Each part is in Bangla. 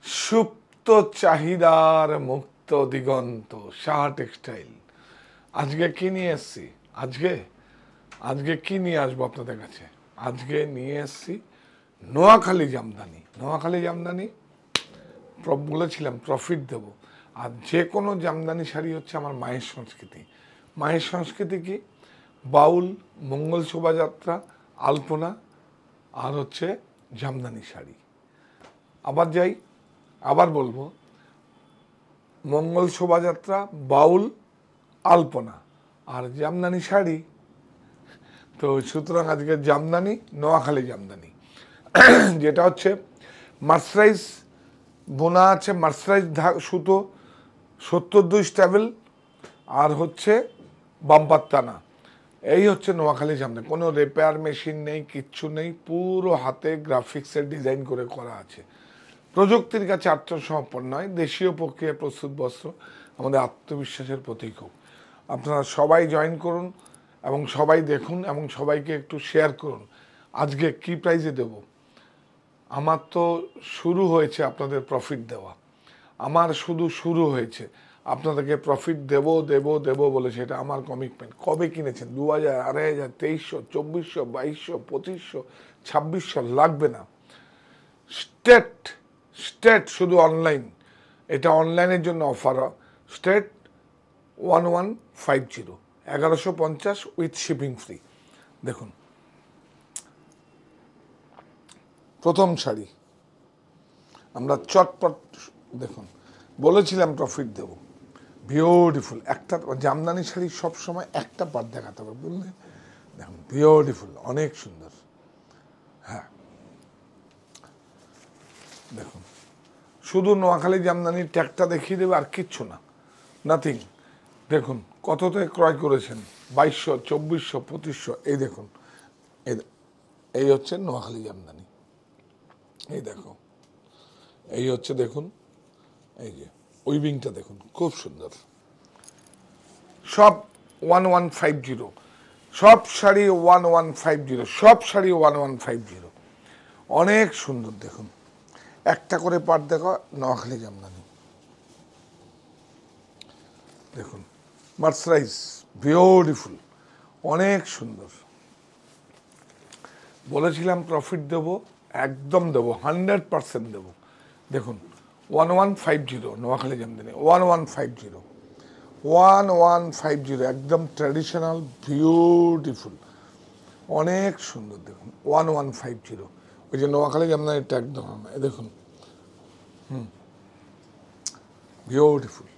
সুপ্ত চাহিদার মুক্ত দিগন্ত সাহা টেক্সটাইল। আজকে কি নিয়ে এসছি? আজকে কি নিয়ে আসবো আপনাদের কাছে? আজকে নিয়ে এসছি নোয়াখালী জামদানি। বলেছিলাম প্রফিট দেব। আর যে কোনো জামদানি শাড়ি হচ্ছে আমার মায়ের সংস্কৃতি। মায়ের সংস্কৃতি কি? বাউল, মঙ্গল শোভাযাত্রা, আলপনা আর হচ্ছে জামদানি শাড়ি। আবার বলবো, মঙ্গল শোভাযাত্রা, বাউল, আলপনা আর জামদানি শাড়ি। তো সুতরাং আজকে জামদানি, নোয়াখালী জামদানি যেটা হচ্ছে মার্সারাইজ বোনা আছে, মার্সারাইজ সুতো 72 স্ট্যাবেল আর হচ্ছে বাম্পার টানা। এই হচ্ছে নোয়াখালী জামদানি। কোনো রিপেয়ার মেশিন নেই, কিচ্ছু নেই, পুরো হাতে গ্রাফিক্সের ডিজাইন করে করা আছে। প্রযুক্তির কাছে আত্মসমর্পণ নয়, দেশীয় প্রক্রিয়ায় প্রস্তুত বস্ত্র আমাদের আত্মবিশ্বাসের প্রতীক হোক। আপনারা সবাই জয়েন করুন এবং সবাই দেখুন এবং সবাইকে একটু শেয়ার করুন। আজকে কি প্রাইজে দেব? আমার তো শুরু হয়েছে আপনাদের প্রফিট দেওয়া। আমার শুরু হয়েছে আপনাদেরকে প্রফিট দেব বলে। সেটা আমার কমিটমেন্ট। কবে কিনেছেন? 2000, 2500, 2300, 2400, 2200, 2500, 2600 লাগবে না। স্টেট শুধু অনলাইন, এটা অনলাইনের জন্য offer. State 1150, 1150 with shipping free. দেখুন প্রথম শাড়ি আমরা চটপট দেখুন, বলেছিলাম প্রফিট দেব। বিউটিফুল একটা জামদানি শাড়ি সবসময় একটা পার্ট দেখাতে হবে, বুঝলেন? দেখুন বিউটিফুল, অনেক সুন্দর। হ্যাঁ দেখুন, শুধু নোয়াখালী জামদানির ট্যাগটা দেখিয়ে দেবে আর কিচ্ছু না, নাথিং। দেখুন কততে ক্রয় করেছেন, 2200, 2400, 2500। এই দেখুন, এই হচ্ছে নোয়াখালী জামদানি। এই দেখো, এই হচ্ছে দেখুন, এই যে উইভিংটা দেখুন, খুব সুন্দর। সব 1150, সব শাড়ি 1150, সব শাড়ি 1150, অনেক সুন্দর। দেখুন একটা করে পাট দেখো, নোয়াখালী জামদানি। দেখুন মার্সারাইজ, বিউটিফুল, অনেক সুন্দর। বলেছিলাম প্রফিট দেব, একদম দেব, 100% দেব। দেখুন 1150 নোয়াখালী জামদানি, 1150, একদম ট্র্যাডিশনাল, বিউটিফুল, অনেক সুন্দর। দেখুন 1150, ওই যে নোয়াখালী জামদানির ট্যাগ দেখানো, দেখুন বিউটিফুল,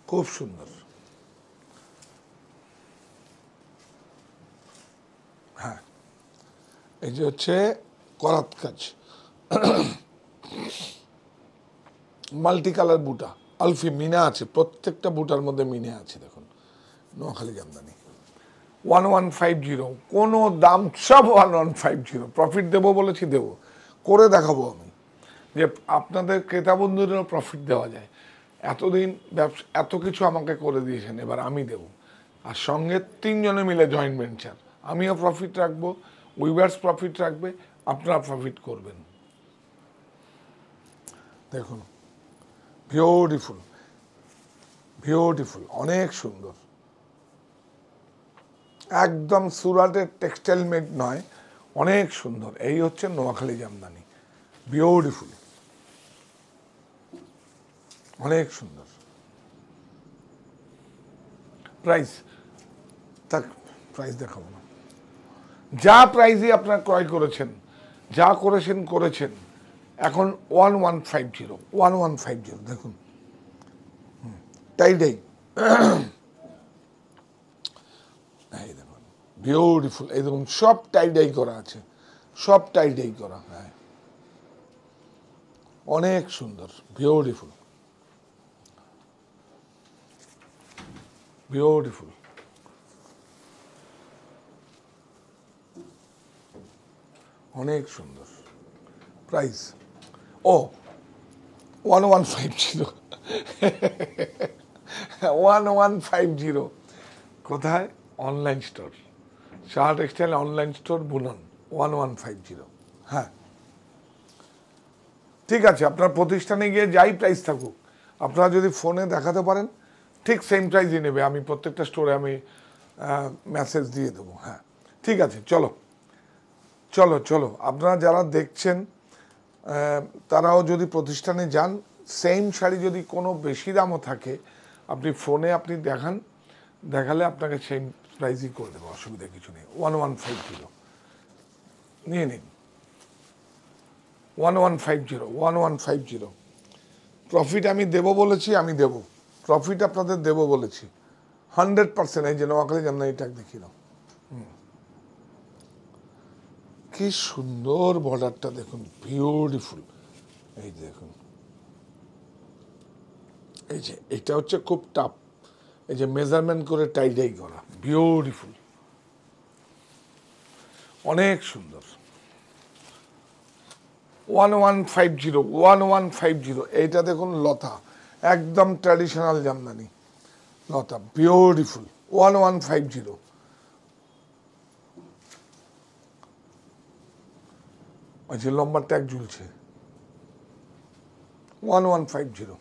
খুব সুন্দর। হ্যাঁ, এই যে হচ্ছে করাত কাজ, মাল্টি কালার বুটা, আলফি মিনা আছে, প্রত্যেকটা বুটার মধ্যে মিনে আছে। দেখুন নোয়াখালী জামদানি 1150, কোনো দাম, সব 1150। প্রফিট দেবো বলেছি, দেবো, করে দেখাবো আমি যে আপনাদের ক্রেতা বন্ধুদেরও প্রফিট দেওয়া যায়। এতদিন ব্যবসা এত কিছু আমাকে করে দিয়েছেন, এবার আমি দেব। আর সঙ্গে 3 জনে মিলে জয়েন্ট ভেঞ্চার, আমিও প্রফিট রাখবো, উইভার্স প্রফিট রাখবে, আপনারা প্রফিট করবেন। দেখুন বিউটিফুল, বিউটিফুল, অনেক সুন্দর, একদম সুরাটের টেক্সটাইল মেড নয়, অনেক সুন্দর। এই হচ্ছে নোয়াখালী জামদানি, বিউটিফুল, অনেক সুন্দর। প্রাইস দেখাবো না, যা প্রাইজে আপনারা ক্রয় করেছেন, যা করেছেন এখন 1150। দেখুন টাইডাই, এই দেখুন বিউটিফুল, এই দেখুন সব টাইডাই করা আছে, সব টাইডাই করা। হ্যাঁ অনেক সুন্দর, বিউটিফুল, বিউটিফুল, অনেক সুন্দর। প্রাইস 1150, 1150। কোথায়? Online store, Saha textile online store, বুনন, 1150। হ্যাঁ ঠিক আছে, আপনার প্রতিষ্ঠানে গিয়ে যাই প্রাইস থাকুক, আপনারা যদি ফোনে দেখাতে পারেন ঠিক সেম প্রাইসই নেবে। আমি প্রত্যেকটা স্টোরে আমি মেসেজ দিয়ে দেবো। হ্যাঁ, ঠিক আছে, চলো চলো চলো। আপনারা যারা দেখছেন তারাও যদি প্রতিষ্ঠানে যান, সেম শাড়ি যদি কোনো বেশি দামও থাকে, আপনি ফোনে আপনি দেখালে আপনাকে সেম প্রাইসই করে দেবো, অসুবিধা কিছু নেই। 1150 নিয়ে নিন, 1150। প্রফিট আমি দেবো বলেছি, আমি দেবো প্রফিট আপনাদের দেবো বলেছি 100%। এই যে নোয়াখালী জামদানি ট্যাগ দেখিয়ে দাও। কি সুন্দর বর্ডারটা দেখুন, বিউটিফুল। এই দেখুন, এই যে এটা হচ্ছে খুব টাফ, এই যে মেজারমেন্ট করে টাইডাই করা, বিউটিফুল, অনেক সুন্দর। 1150। এইটা দেখুন লতা, একদম ট্র্যাডিশনাল জামদানি লতা, বিউটিফুল। 1150। ওই যে লম্বা ট্যাগ ঝুলছে, 1150।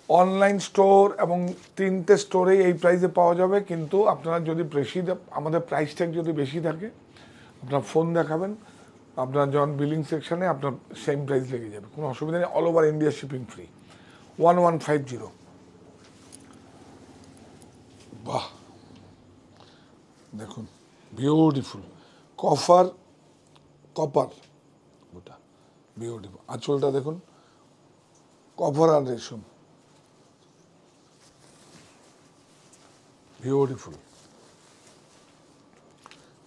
অনলাইন স্টোর এবং 3টে স্টোরেই এই প্রাইসে পাওয়া যাবে, কিন্তু আপনারা যদি বেশি আমাদের প্রাইস ট্যাগ যদি বেশি থাকে, আপনার ফোন দেখাবেন, আপনার যখন বিলিং সেকশনে আপনার সেম প্রাইস লেগে যাবে, কোনো অসুবিধা নেই। All over India shipping free. 1150। বাহ, দেখুন বিউটিফুল, কপার ওটা বিউটিফুল। আঁচলটা দেখুন, কপার আর রেশম, বিউটিফুল।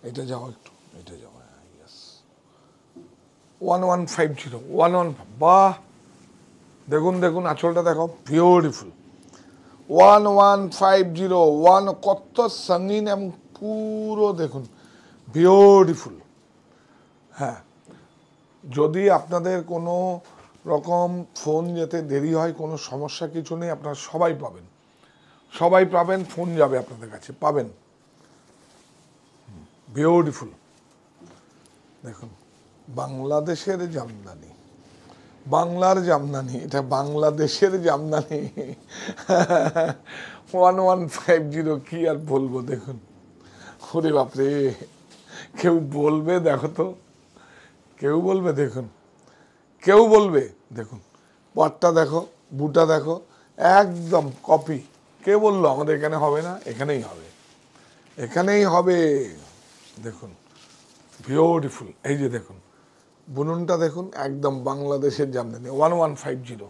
এটা যাও একটু, এটা যাও, ইয়েস। 1150। বাহ, দেখুন দেখুন আঁচলটা দেখো, বিউটিফুল। 1150। কত সঙ্গীন এবং পুরো দেখুন, বিউটিফুল। হ্যাঁ, যদি আপনাদের কোনো রকম ফোন যেতে দেরি হয়, কোনো সমস্যা কিছু নেই, আপনারা সবাই পাবেন, ফোন যাবে আপনাদের কাছে, পাবেন। বিউটিফুল, দেখুন বাংলাদেশের জামদানি, বাংলার জামদানি, এটা বাংলাদেশের জামদানি। 1150, কি আর বলবো, দেখুন। ওরে বাপরে, কেউ বলবে, দেখো তো, কেউ বলবে, দেখুন, কেউ বলবে, দেখুন পাটটা দেখো, বুটা দেখো, একদম কপি। কে বললো আমাদের এখানে হবে না? এখানেই হবে, এখানেই হবে। দেখুন বিউটিফুল, এই যে দেখুন বুননটা দেখুন, একদম বাংলাদেশের জামদানি। 1150।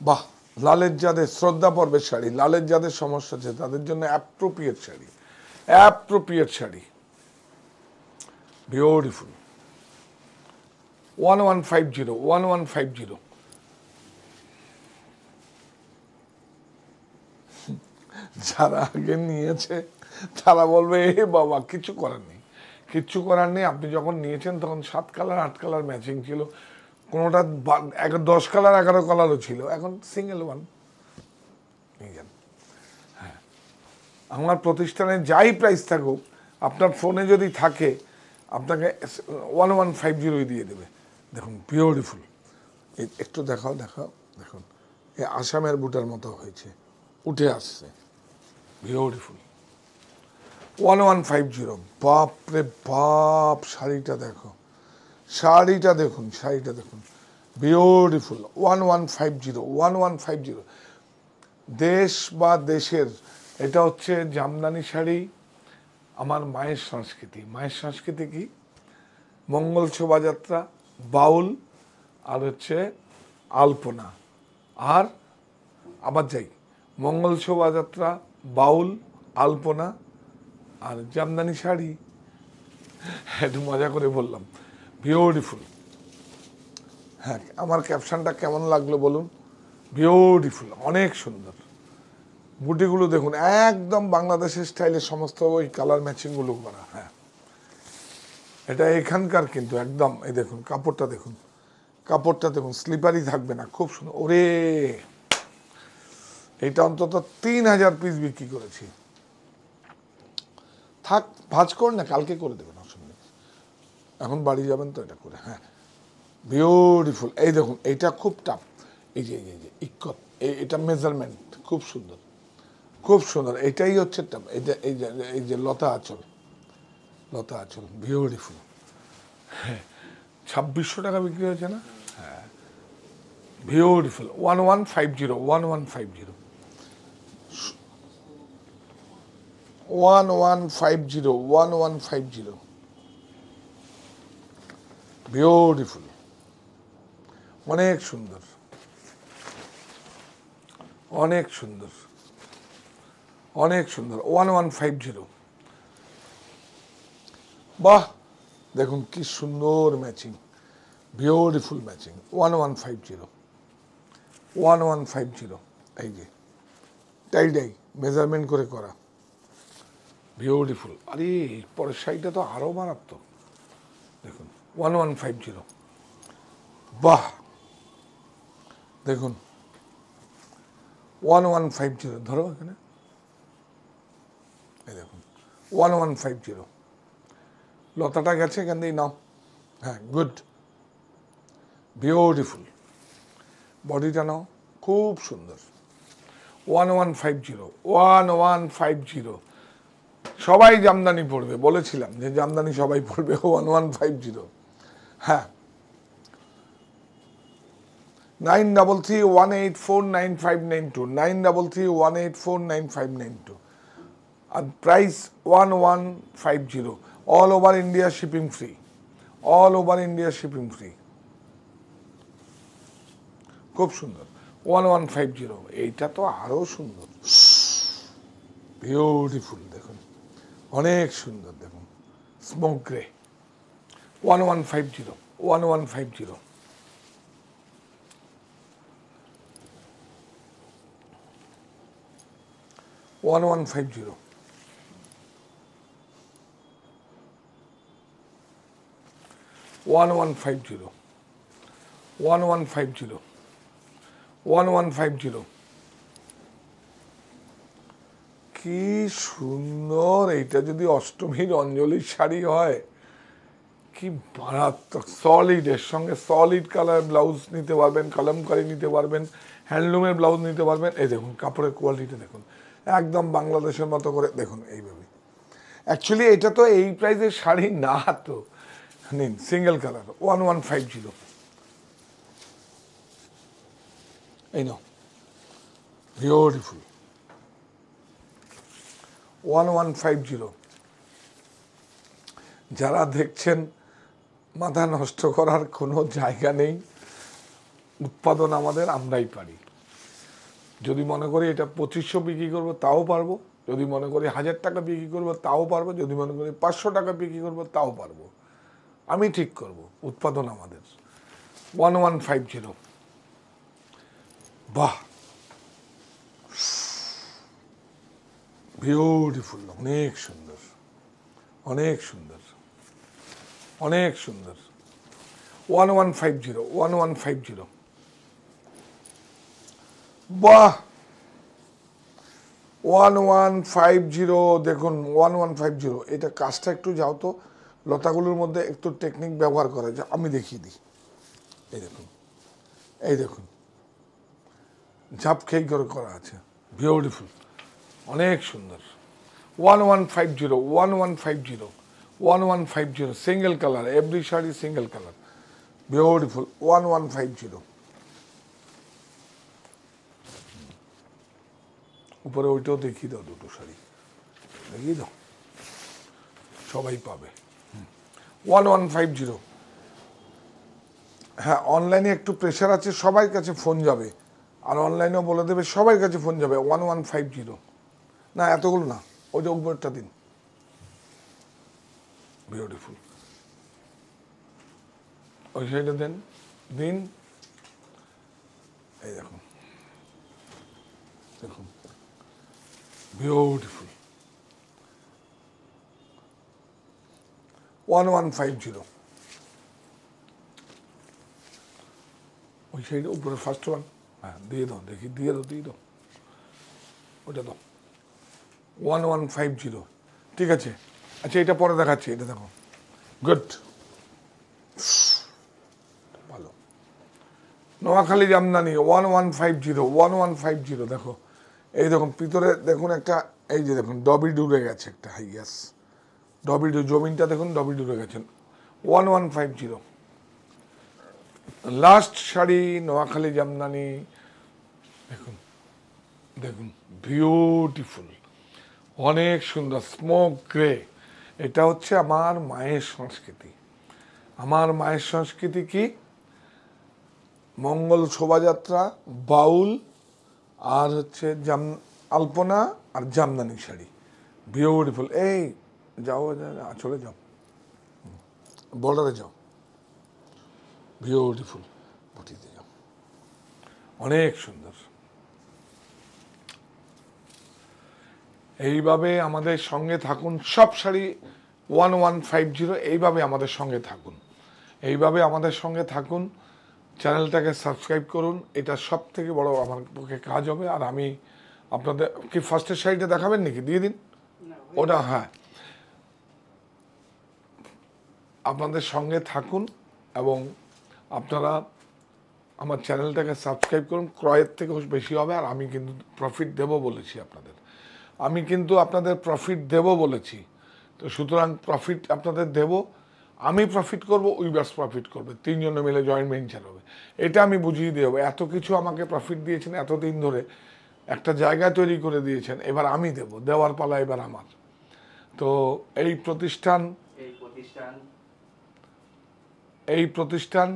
বাহ, লালের যাদের শ্রদ্ধা পর্বের শাড়ি, লালের যাদের সমস্যা আছে তাদের জন্য অ্যাপ্রোপ্রিয়েট শাড়ি, বিউটিফুল। 1150। যারা আগে নিয়েছে তারা বলবে, এ বাবা, কিছু করার নেই। আপনি যখন নিয়েছেন তখন 7 কালার 8 কালার ম্যাচিং ছিল, কোনোটা 10 কালার 11 কালারও ছিল, এখন সিঙ্গেল ওয়ান। হ্যাঁ, আমার প্রতিষ্ঠানে যাই প্রাইস থাকুক, আপনার ফোনে যদি থাকে আপনাকে 1150 দিয়ে দেবে। দেখুন বিউটিফুল, একটু দেখাও, দেখুন এ আসামের বুটার মতো হয়েছে, উঠে আসছে, বিউটিফুল। 1150। বাপরে বাপ, শাড়িটা দেখুন, বিউটিফুল। 1150। দেশ বা দেশের, এটা হচ্ছে জামদানি শাড়ি। আমার মায়ের সংস্কৃতি কি? মঙ্গল শোভাযাত্রা, বাউল, আর হচ্ছে আলপনা। আর আবার যাই, মঙ্গল শোভাযাত্রা, বাউল, আলপনা আর জামদানি শাড়ি। একটু মজা করে বললাম, বিউটিফুল। হ্যাঁ, আমার ক্যাপশনটা কেমন লাগলো বলুন? বিউটিফুল, অনেক সুন্দর। বুটিগুলো দেখুন, একদম বাংলাদেশের স্টাইলে সমস্ত ওই কালার ম্যাচিংগুলো করা। হ্যাঁ, এটা এখানকার কিন্তু একদম। এই দেখুন কাপড়টা দেখুন, স্লিপারই থাকবে না, খুব সুন্দর। ওরে, এটা অন্তত 3000 পিস বিক্রি করেছি, থাক, ভাঁজ কর না, কালকে করে দেবেন, অসুবিধা নেই। এখন বাড়ি যাবেন তো এটা করে। হ্যাঁ, বিউটিফুল। এই দেখুন, এইটা খুব টাফ। এই যে ইক্কত, এটা মেজারমেন্ট খুব সুন্দর, খুব সুন্দর। এটাই হচ্ছে টাফ। এই যে লতা আঁচল, লতা আঁচল, বিউটিফুল। হ্যাঁ, 2600 টাকা বিক্রি হয়েছে না? হ্যাঁ, বিউটিফুল। 1150, 1150, 1150, 1150, বিউটিফুল, অনেক সুন্দর, অনেক সুন্দর, অনেক সুন্দর। 1150। বাহ, দেখুন কি সুন্দর ম্যাচিং, বিউটিফুল ম্যাচিং। 1150, 1150। এই যে টাইডাই মেজারমেন্ট করে করা, বিউটিফুল। আরে পরের শাড়িটা তো আরও মারাত্মক, দেখুন 1150। বাহ, দেখুন 1150। ধরো এখানে, এই দেখুন 1150। লতাটা গেছে এখান দিয়ে, নাও। হ্যাঁ, গুড, বিউটিফুল। বডিটা নাও, খুব সুন্দর। 1150, 1150। সবাই জামদানি পড়বে, বলেছিলাম যে জামদানি সবাই পড়বে। 1150। হ্যাঁ, 9331849592, 9331849592, আর price 1150। All over India shipping free, all over India shipping free. খুব সুন্দর, 1150। এইটা তো আরো সুন্দর, বিউটিফুল। দেখুন অনেক সুন্দর, দেখুন স্মোক গ্রে। 1150, 1150, 1150, 1150, 1150, 1150। কি সুন্দর! এইটা যদি অষ্টমীর অঞ্জলির শাড়ি হয়, কি মারাত্মক। সলিড, এর সঙ্গে সলিড কালার ব্লাউজ নিতে পারবেন, কলমকারি নিতে পারবেন, হ্যান্ডলুমের ব্লাউজ নিতে পারবেন। এই দেখুন কাপড়ের কোয়ালিটি দেখুন, একদম বাংলাদেশের মতো করে। দেখুন এইভাবে। অ্যাকচুয়ালি এটা তো এই প্রাইসের শাড়ি না তো। নিন, সিঙ্গেল কালার, 1150। এই নাও, বিউটিফুল, 1150। যারা দেখছেন, মাথা নষ্ট করার কোনো জায়গা নেই। উৎপাদন আমাদের, আমরাই পারি। যদি মনে করি এটা 2500 বিক্রি করবো তাও পারবো, যদি মনে করি 1000 টাকা বিক্রি করবো তাও পারবো, যদি মনে করি 500 টাকা বিক্রি করবো তাও পারবো। আমি ঠিক করব, উৎপাদন আমাদের। 1150। বাহ, বিউটিফুল, অনেক সুন্দর, অনেক সুন্দর, অনেক সুন্দর। 1150, 1150। বাহ, 1150। দেখুন 1150। এটা কাজটা একটু যাও তো, লতাগুলোর মধ্যে একটু টেকনিক ব্যবহার করা যায়, আমি দেখিয়ে দিই। এই দেখুন, এই দেখুন, ঝাপ খেয়ে করে করা আছে, বিউটিফুল, অনেক সুন্দর। 1150, 1150, 1150, single colour, every sari single colour, beautiful, 1150। উপরে ওইটাও দেখিয়ে দাও, দুটো শাড়ি দেখিয়ে দাও, সবাই পাবে। 1150। হ্যাঁ, অনলাইনে একটু প্রেশার আছে, সবার কাছে ফোন যাবে, আর অনলাইনেও বলে দেবে, সবার কাছে ফোন যাবে। 1150। না, এতগুলো না, ওই যে উপরটা দিন, বিউটিফুল। ওই শাড়িটা দেন, দিন। এই দেখুন, দেখুন, বিউটিফুল, 1150। ওই শাড়িটা উপরে ফার্স্ট ওয়ান, হ্যাঁ দিয়ে দাও, দেখি, দিয়ে দাও, দিয়ে দাও, ওটা দাও। 1150, ঠিক আছে। আচ্ছা এটা পরে দেখাচ্ছি, এটা দেখো, গুড, ভালো। নোয়াখালী জামদানি 1150 দেখো, এই দেখুন ভিতরে দেখুন একটা, এই যে দেখুন ডবি ডুবে গেছে একটা, হাই গ্যাস ডবি জমিনটা দেখুন ডবি ডুবে গেছেন। 1150 লাস্ট শাড়ি নোয়াখালী জামদানি, দেখুন দেখুন বিউটিফুল, অনেক সুন্দর স্মোক গ্রে। এটা হচ্ছে আমার মায়ের সংস্কৃতি। আমার মায়ের সংস্কৃতি কি? মঙ্গল শোভাযাত্রা, বাউল, আর হচ্ছে আলপনা আর জামদানি শাড়ি, বিউটিফুল। এই যাও চলে যাও, বর্ডারে যাও, বিউটিফুল, বুটিতে যাও, অনেক সুন্দর। এইভাবে আমাদের সঙ্গে থাকুন, সব শাড়ি 1150, এইভাবে আমাদের সঙ্গে থাকুন, এইভাবে আমাদের সঙ্গে থাকুন, চ্যানেলটাকে সাবস্ক্রাইব করুন, এটা সব থেকে বড় আমার পক্ষে কাজ হবে। আর আমি আপনাদের কি ফার্স্টের শাড়িটা দেখাবেন নাকি? দিয়ে দিন ওটা। হ্যাঁ, আপনাদের সঙ্গে থাকুন এবং আপনারা আমার চ্যানেলটাকে সাবস্ক্রাইব করুন, ক্রয়ের থেকে বেশি হবে। আর আমি কিন্তু প্রফিট দেব বলেছি আপনাদের, আমি কিন্তু আপনাদের প্রফিট দেব বলেছি। তো সুতরাং প্রফিট আপনাদের দেব, আমি প্রফিট করব, উইভার্স প্রফিট করবে, তিনজনে মিলে জয়েন্ট ভেঞ্চার হবে। এটা আমি বুঝিয়ে দেবো। এত কিছু আমাকে প্রফিট দিয়েছেন এতদিন ধরে, একটা জায়গা তৈরি করে দিয়েছেন, এবার আমি দেব, দেওয়ার পালা এবার আমার। তো এই প্রতিষ্ঠান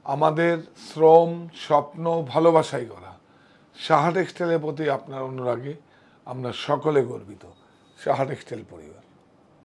আমাদের শ্রম, স্বপ্ন, ভালোবাসাই করা। সাহা টেক্সটাইলের প্রতি আপনার অনুরাগে আমরা সকলে গর্বিত, সাহা টেক্সটাইল পরিবার।